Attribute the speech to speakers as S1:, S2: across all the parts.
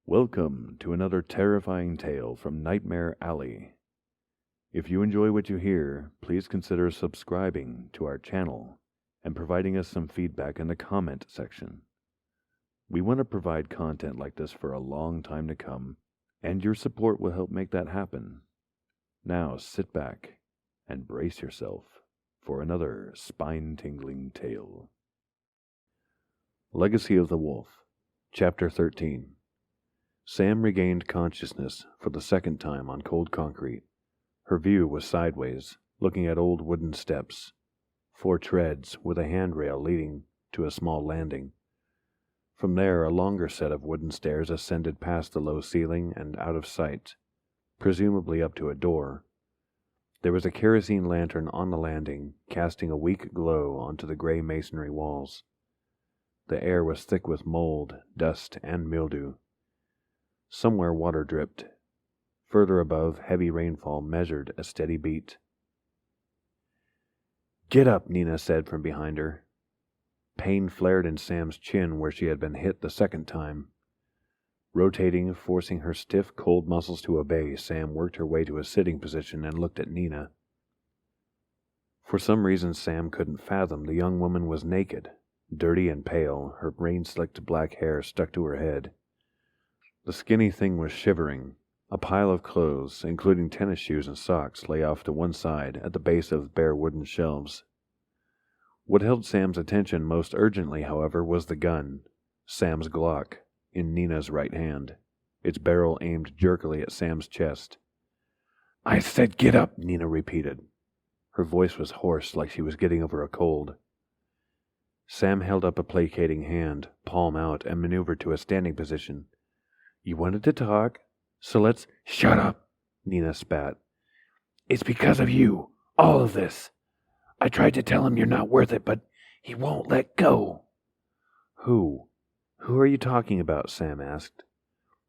S1: Welcome to another terrifying tale from Nightmare Alley. If you enjoy what you hear, please consider subscribing to our channel and providing us some feedback in the comment section. We want to provide content like this for a long time to come, and your support will help make that happen. Now sit back and brace yourself for another spine-tingling tale. Legacy of the Wolf, Chapter 13. Sam regained consciousness for the second time on cold concrete. Her view was sideways, looking at old wooden steps, 4 treads with a handrail leading to a small landing. From there, a longer set of wooden stairs ascended past the low ceiling and out of sight, presumably up to a door. There was a kerosene lantern on the landing, casting a weak glow onto the gray masonry walls. The air was thick with mold, dust, and mildew. Somewhere water dripped. Further above, heavy rainfall measured a steady beat. "Get up," Nina said from behind her. Pain flared in Sam's chin where she had been hit the second time. Rotating, forcing her stiff, cold muscles to obey, Sam worked her way to a sitting position and looked at Nina. For some reason Sam couldn't fathom, the young woman was naked, dirty and pale, her rain-slicked black hair stuck to her head. The skinny thing was shivering. A pile of clothes, including tennis shoes and socks, lay off to one side at the base of bare wooden shelves. What held Sam's attention most urgently, however, was the gun, Sam's Glock, in Nina's right hand, its barrel aimed jerkily at Sam's chest. "I said get up," Nina repeated. Her voice was hoarse, like she was getting over a cold. Sam held up a placating hand, palm out, and maneuvered to a standing position. "You wanted to talk, so let's—" "Shut up," Nina spat. "It's because of you, all of this. I tried to tell him you're not worth it, but he won't let go." Who are you talking about?" Sam asked.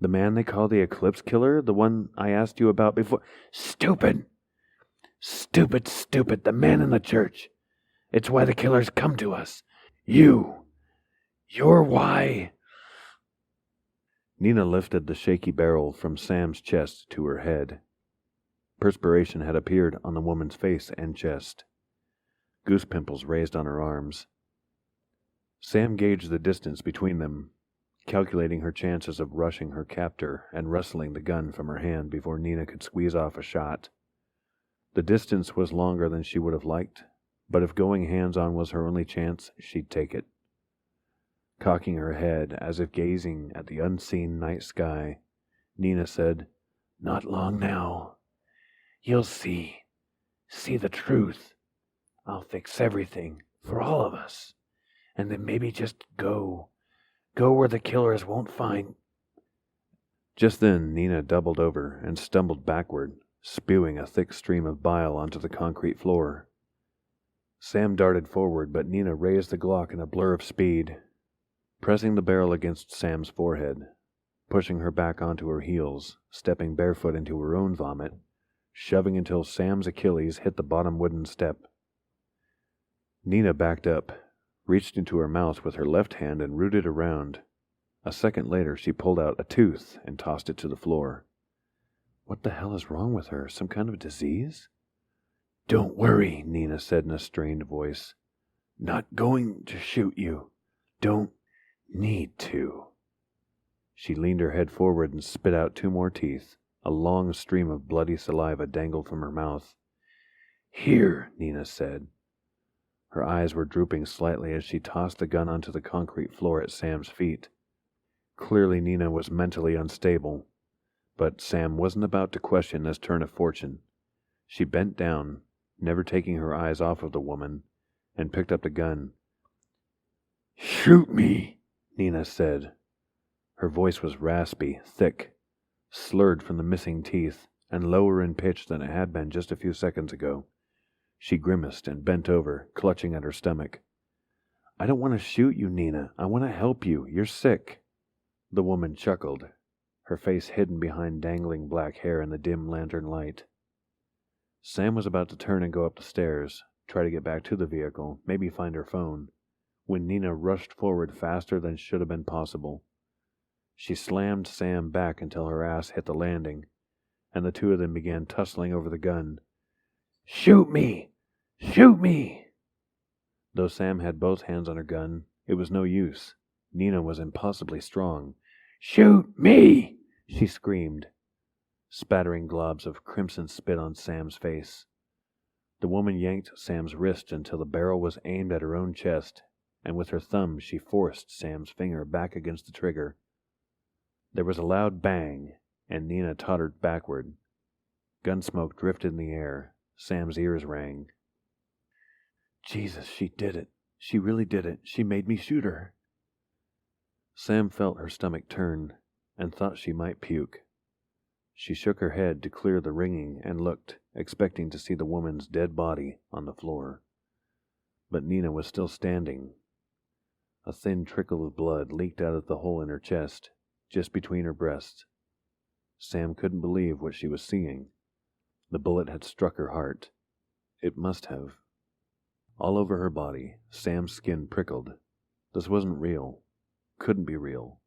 S1: "The man they call the Eclipse Killer? The one I asked you about before?" "Stupid! Stupid, stupid! The man in the church. It's why the killers come to us. You're why—" Nina lifted the shaky barrel from Sam's chest to her head. Perspiration had appeared on the woman's face and chest. Goose pimples raised on her arms. Sam gauged the distance between them, calculating her chances of rushing her captor and wresting the gun from her hand before Nina could squeeze off a shot. The distance was longer than she would have liked, but if going hands-on was her only chance, she'd take it. Cocking her head, as if gazing at the unseen night sky, Nina said, "Not long now. You'll see the truth. I'll fix everything, for all of us, and then maybe just go where the killers won't find—" Just then Nina doubled over and stumbled backward, spewing a thick stream of bile onto the concrete floor. Sam darted forward, but Nina raised the Glock in a blur of speed, pressing the barrel against Sam's forehead, pushing her back onto her heels, stepping barefoot into her own vomit, shoving until Sam's Achilles hit the bottom wooden step. Nina backed up, reached into her mouth with her left hand and rooted around. A second later she pulled out a tooth and tossed it to the floor. What the hell is wrong with her? Some kind of disease? "Don't worry," Nina said in a strained voice. "Not going to shoot you. Don't need to." She leaned her head forward and spit out 2 more teeth. A long stream of bloody saliva dangled from her mouth. "Here," Nina said. Her eyes were drooping slightly as she tossed the gun onto the concrete floor at Sam's feet. Clearly Nina was mentally unstable, but Sam wasn't about to question this turn of fortune. She bent down, never taking her eyes off of the woman, and picked up the gun. "Shoot me," Nina said. Her voice was raspy, thick, slurred from the missing teeth, and lower in pitch than it had been just a few seconds ago. She grimaced and bent over, clutching at her stomach. "I don't want to shoot you, Nina. I want to help you. You're sick." The woman chuckled, her face hidden behind dangling black hair in the dim lantern light. Sam was about to turn and go up the stairs, try to get back to the vehicle, maybe find her phone, when Nina rushed forward faster than should have been possible. She slammed Sam back until her ass hit the landing, and the two of them began tussling over the gun. "Shoot me! Shoot me!" Though Sam had both hands on her gun, it was no use. Nina was impossibly strong. "Shoot me!" she screamed, spattering globs of crimson spit on Sam's face. The woman yanked Sam's wrist until the barrel was aimed at her own chest, and with her thumb she forced Sam's finger back against the trigger. There was a loud bang, and Nina tottered backward. Gunsmoke drifted in the air. Sam's ears rang. "Jesus, she did it. She really did it. She made me shoot her." Sam felt her stomach turn, and thought she might puke. She shook her head to clear the ringing and looked, expecting to see the woman's dead body on the floor. But Nina was still standing. A thin trickle of blood leaked out of the hole in her chest, just between her breasts. Sam couldn't believe what she was seeing. The bullet had struck her heart. It must have. All over her body, Sam's skin prickled. This wasn't real. Couldn't be real.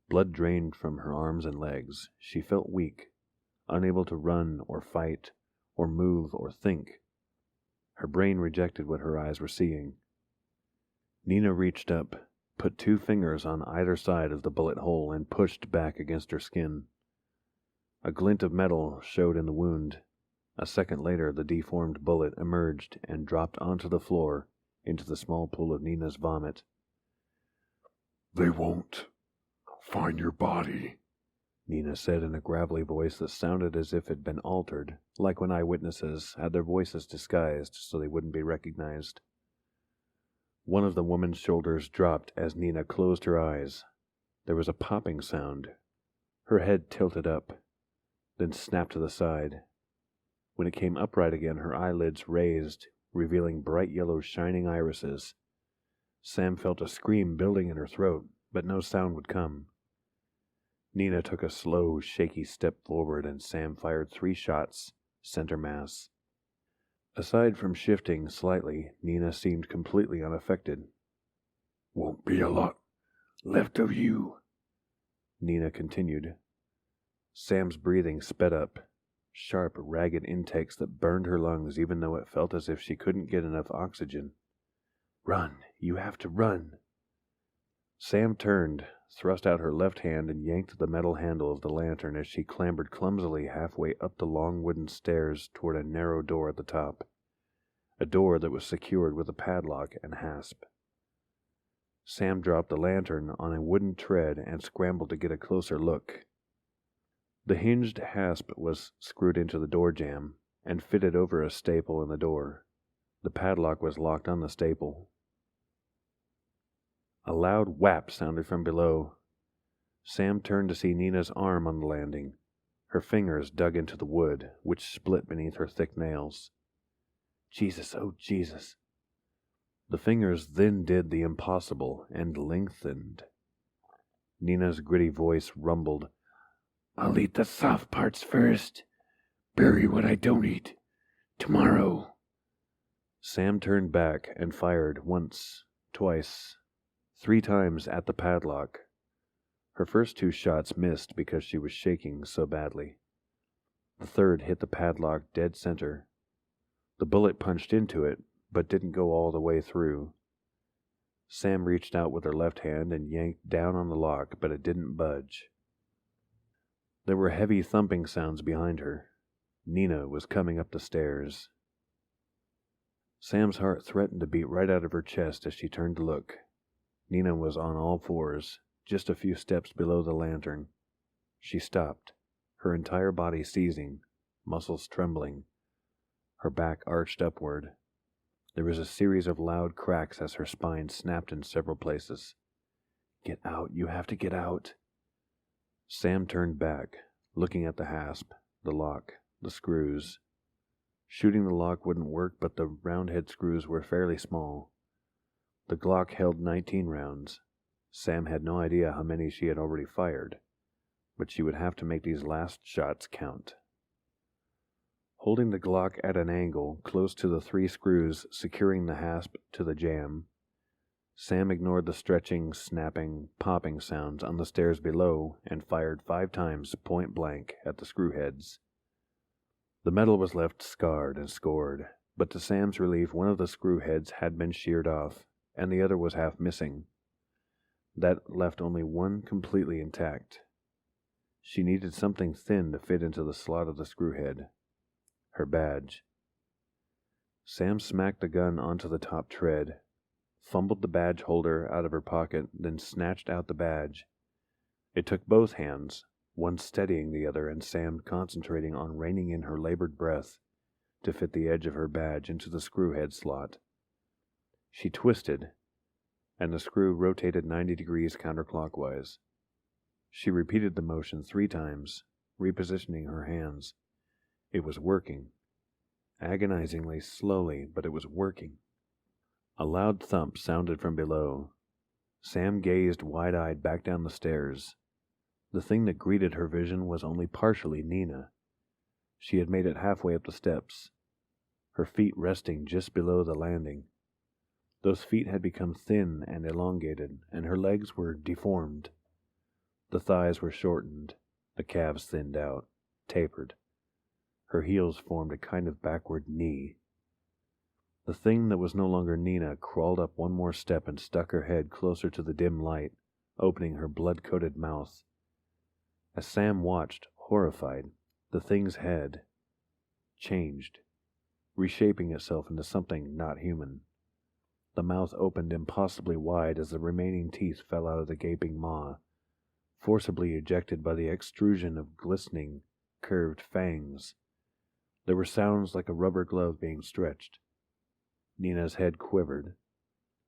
S1: Blood drained from her arms and legs. She felt weak, unable to run or fight or move or think. Her brain rejected what her eyes were seeing. Nina reached up, put 2 fingers on either side of the bullet hole, and pushed back against her skin. A glint of metal showed in the wound. A second later, the deformed bullet emerged and dropped onto the floor into the small pool of Nina's vomit.
S2: "They won't find your body,"
S1: Nina said in a gravelly voice that sounded as if it had been altered, like when eyewitnesses had their voices disguised so they wouldn't be recognized. One of the woman's shoulders dropped as Nina closed her eyes. There was a popping sound. Her head tilted up, then snapped to the side. When it came upright again, her eyelids raised, revealing bright yellow shining irises. Sam felt a scream building in her throat, but no sound would come. Nina took a slow, shaky step forward, and Sam fired 3 shots, center mass. Aside from shifting slightly, Nina seemed completely unaffected.
S2: "Won't be a lot left of you,"
S1: Nina continued. Sam's breathing sped up, sharp, ragged intakes that burned her lungs even though it felt as if she couldn't get enough oxygen. "Run! You have to run!" Sam turned, thrust out her left hand, and yanked the metal handle of the lantern as she clambered clumsily halfway up the long wooden stairs toward a narrow door at the top, a door that was secured with a padlock and hasp. Sam dropped the lantern on a wooden tread and scrambled to get a closer look. The hinged hasp was screwed into the door jamb and fitted over a staple in the door. The padlock was locked on the staple. A loud whap sounded from below. Sam turned to see Nina's arm on the landing. Her fingers dug into the wood, which split beneath her thick nails. Jesus, oh Jesus. The fingers then did the impossible and lengthened. Nina's gritty voice rumbled,
S2: "I'll eat the soft parts first. Bury what I don't eat. Tomorrow."
S1: Sam turned back and fired once, twice, 3 times at the padlock. Her first 2 shots missed because she was shaking so badly. The third hit the padlock dead center. The bullet punched into it, but didn't go all the way through. Sam reached out with her left hand and yanked down on the lock, but it didn't budge. There were heavy thumping sounds behind her. Nina was coming up the stairs. Sam's heart threatened to beat right out of her chest as she turned to look. Nina was on all 4s, just a few steps below the lantern. She stopped, her entire body seizing, muscles trembling. Her back arched upward. There was a series of loud cracks as her spine snapped in several places. "Get out, you have to get out." Sam turned back, looking at the hasp, the lock, the screws. Shooting the lock wouldn't work, but the roundhead screws were fairly small. The Glock held 19 rounds. Sam had no idea how many she had already fired, but she would have to make these last shots count. Holding the Glock at an angle close to the 3 screws securing the hasp to the jamb, Sam ignored the stretching, snapping, popping sounds on the stairs below and fired 5 times point blank at the screwheads. The metal was left scarred and scored, but to Sam's relief one of the screwheads had been sheared off, and the other was half missing. That left only one completely intact. She needed something thin to fit into the slot of the screwhead. Her badge. Sam smacked the gun onto the top tread, fumbled the badge holder out of her pocket, then snatched out the badge. It took both hands, one steadying the other, and Sam concentrating on reining in her labored breath to fit the edge of her badge into the screwhead slot. She twisted, and the screw rotated 90 degrees counterclockwise. She repeated the motion 3 times, repositioning her hands. It was working. Agonizingly slowly, but it was working. A loud thump sounded from below. Sam gazed wide-eyed back down the stairs. The thing that greeted her vision was only partially Nina. She had made it halfway up the steps, her feet resting just below the landing. Those feet had become thin and elongated, and her legs were deformed. The thighs were shortened, the calves thinned out, tapered. Her heels formed a kind of backward knee. The thing that was no longer Nina crawled up one more step and stuck her head closer to the dim light, opening her blood-coated mouth. As Sam watched, horrified, the thing's head changed, reshaping itself into something not human. The mouth opened impossibly wide as the remaining teeth fell out of the gaping maw, forcibly ejected by the extrusion of glistening, curved fangs. There were sounds like a rubber glove being stretched. Nina's head quivered.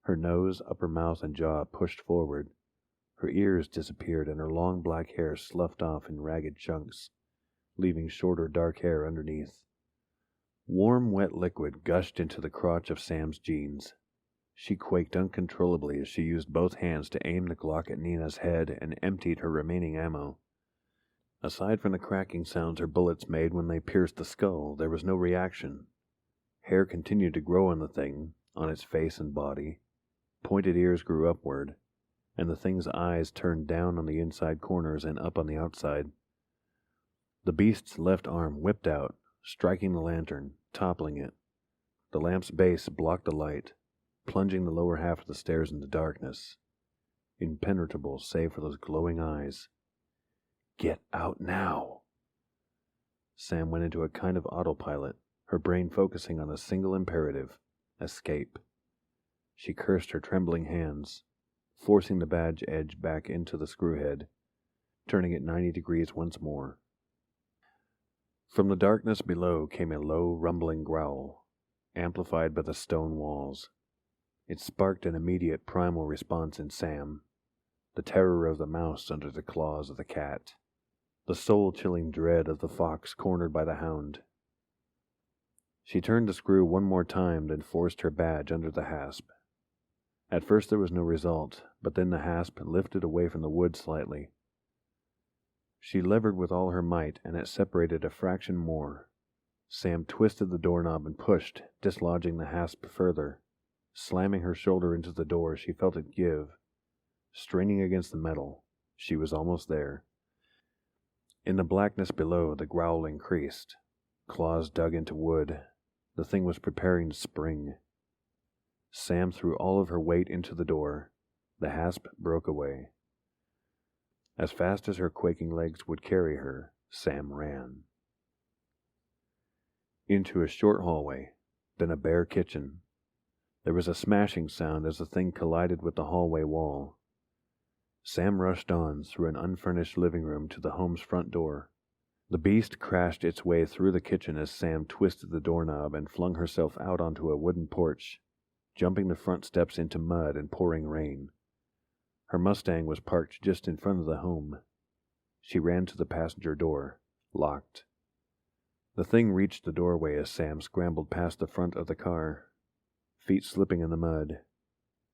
S1: Her nose, upper mouth, and jaw pushed forward. Her ears disappeared, and her long black hair sloughed off in ragged chunks, leaving shorter dark hair underneath. Warm, wet liquid gushed into the crotch of Sam's jeans. She quaked uncontrollably as she used both hands to aim the Glock at Nina's head and emptied her remaining ammo. Aside from the cracking sounds her bullets made when they pierced the skull, there was no reaction. Hair continued to grow on the thing, on its face and body. Pointed ears grew upward, and the thing's eyes turned down on the inside corners and up on the outside. The beast's left arm whipped out, striking the lantern, toppling it. The lamp's base blocked the light, plunging the lower half of the stairs into darkness, impenetrable save for those glowing eyes. "Get out now!" Sam went into a kind of autopilot, her brain focusing on a single imperative: escape. She cursed her trembling hands, forcing the badge edge back into the screwhead, turning it 90 degrees once more. From the darkness below came a low, rumbling growl, amplified by the stone walls. It sparked an immediate primal response in Sam, the terror of the mouse under the claws of the cat, the soul-chilling dread of the fox cornered by the hound. She turned the screw one more time, then forced her badge under the hasp. At first there was no result, but then the hasp lifted away from the wood slightly. She levered with all her might, and it separated a fraction more. Sam twisted the doorknob and pushed, dislodging the hasp further. Slamming her shoulder into the door, she felt it give. Straining against the metal, she was almost there. In the blackness below, the growl increased. Claws dug into wood. The thing was preparing to spring. Sam threw all of her weight into the door. The hasp broke away. As fast as her quaking legs would carry her, Sam ran. Into a short hallway, then a bare kitchen. There was a smashing sound as the thing collided with the hallway wall. Sam rushed on through an unfurnished living room to the home's front door. The beast crashed its way through the kitchen as Sam twisted the doorknob and flung herself out onto a wooden porch, jumping the front steps into mud and pouring rain. Her Mustang was parked just in front of the home. She ran to the passenger door, locked. The thing reached the doorway as Sam scrambled past the front of the car, feet slipping in the mud.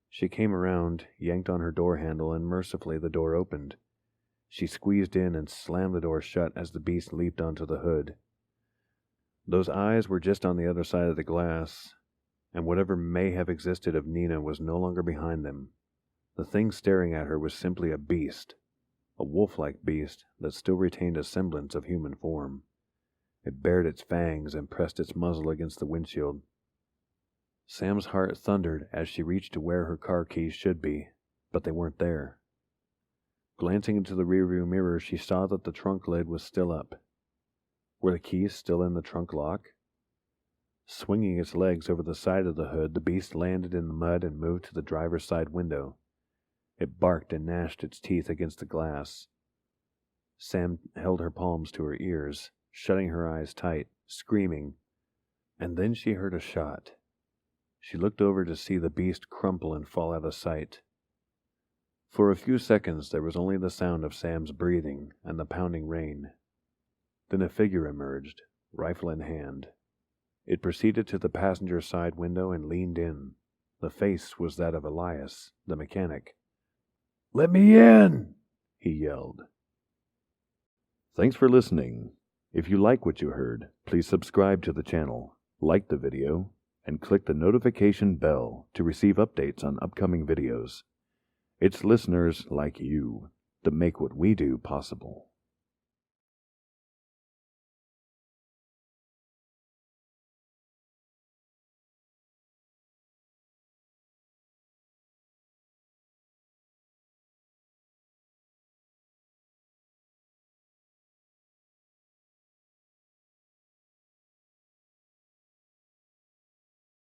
S1: She came around, yanked on her door handle, and mercifully the door opened. She squeezed in and slammed the door shut as the beast leaped onto the hood. Those eyes were just on the other side of the glass, and whatever may have existed of Nina was no longer behind them. The thing staring at her was simply a beast, a wolf-like beast that still retained a semblance of human form. It bared its fangs and pressed its muzzle against the windshield. Sam's heart thundered as she reached to where her car keys should be, but they weren't there. Glancing into the rearview mirror, she saw that the trunk lid was still up. Were the keys still in the trunk lock? Swinging its legs over the side of the hood, the beast landed in the mud and moved to the driver's side window. It barked and gnashed its teeth against the glass. Sam held her palms to her ears, shutting her eyes tight, screaming, and then she heard a shot. She looked over to see the beast crumple and fall out of sight. For a few seconds there was only the sound of Sam's breathing and the pounding rain. Then a figure emerged, rifle in hand. It proceeded to the passenger side window and leaned in. The face was that of Elias, the mechanic. "Let me in!" he yelled.
S3: Thanks for listening. If you like what you heard, please subscribe to the channel, like the video, and click the notification bell to receive updates on upcoming videos. It's listeners like you that make what we do possible.